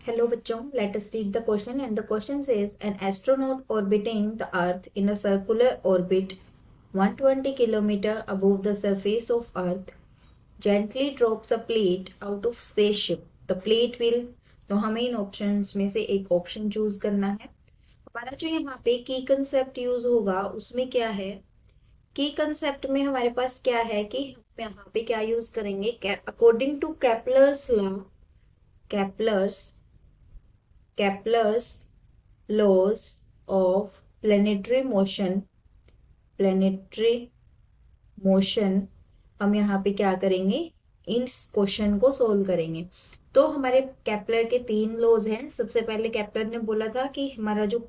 Hello बच्चों, let us read the question and the question says an astronaut orbiting the earth in a circular orbit 120 km above the surface of earth gently drops a plate out of spaceship. The plate will तो हमें इन options में से एक option choose करना है। हमारा जो यहाँ पे की कंसेप्ट यूज होगा उसमें क्या है, की कंसेप्ट में हमारे पास क्या है कि हम यहाँ पे क्या यूज करेंगे, according to Kepler's law, Kepler's Kepler's laws of planetary motion हम यहाँ पे क्या करेंगे, इस क्वेश्चन को सोल्व करेंगे। तो हमारे केपलर के तीन लॉज हैं। सबसे पहले केपलर ने बोला था कि हमारे जो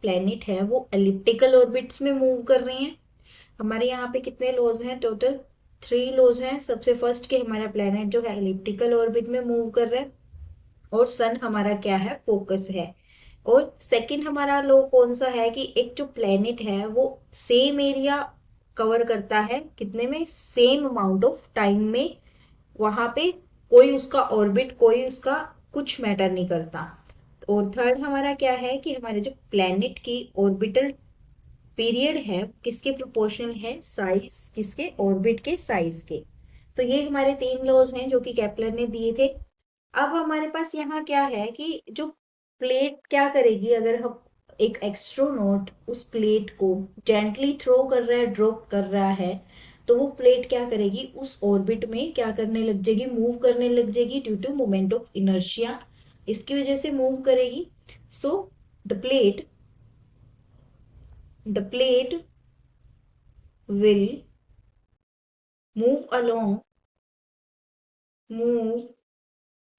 प्लेनेट है वो एलिप्टिकल ऑर्बिट्स में मूव कर रहे हैं। हमारे यहाँ पे कितने लॉज हैं, टोटल 3 लॉज हैं। सबसे फर्स्ट के हमारा प्लेनेट जो है एलिप्टिकल ऑर्बिट में मूव कर रहा है और सन हमारा क्या है, फोकस है। और सेकंड हमारा लो कौन सा है कि एक जो प्लेनेट है वो सेम एरिया कवर करता है, कितने में, सेम अमाउंट ऑफ टाइम में। वहां पे कोई उसका ऑर्बिट, कोई उसका कुछ मैटर नहीं करता। और थर्ड हमारा क्या है कि हमारे जो प्लेनेट की ऑर्बिटल पीरियड है किसके प्रोपोर्शनल है, साइज किसके, ऑर्बिट के साइज के। तो ये हमारे तीन लॉज हैं जो कि केपलर ने दिए थे। अब हमारे पास यहाँ क्या है कि जो प्लेट क्या करेगी, अगर हम एक एस्ट्रोनॉट उस प्लेट को जेंटली थ्रो कर रहा है, ड्रॉप कर रहा है, तो वो प्लेट क्या करेगी, उस ऑर्बिट में क्या करने लग जाएगी, मूव करने लग जाएगी due to moment of inertia. इसकी वजह से मूव करेगी। So the plate the plate will move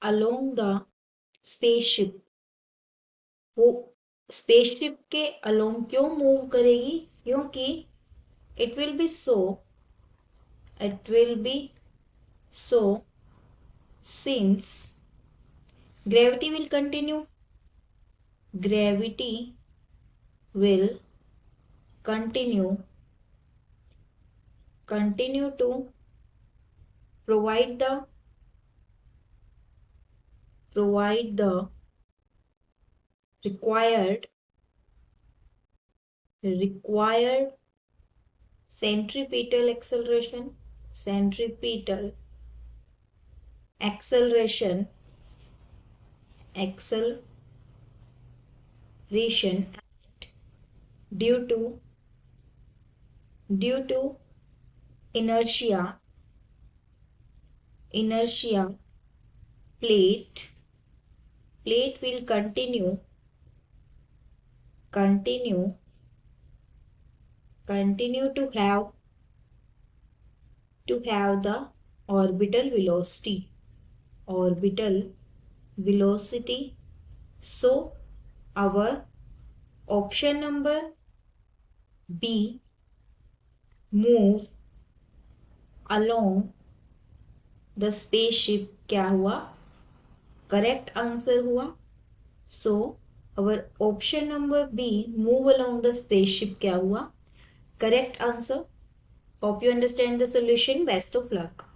along the spaceship. वो स्पेसशिप के अलोंग क्यों मूव करेगी, क्योंकि it will be so it will be so since gravity will continue to provide the required centripetal acceleration due to inertia plate will continue to have the orbital velocity. So our option number B, move along the spaceship, क्या हुआ, correct answer हुआ। सो our option number B, move along the spaceship, क्या हुआ, correct answer. Hope you understand the solution. Best of luck.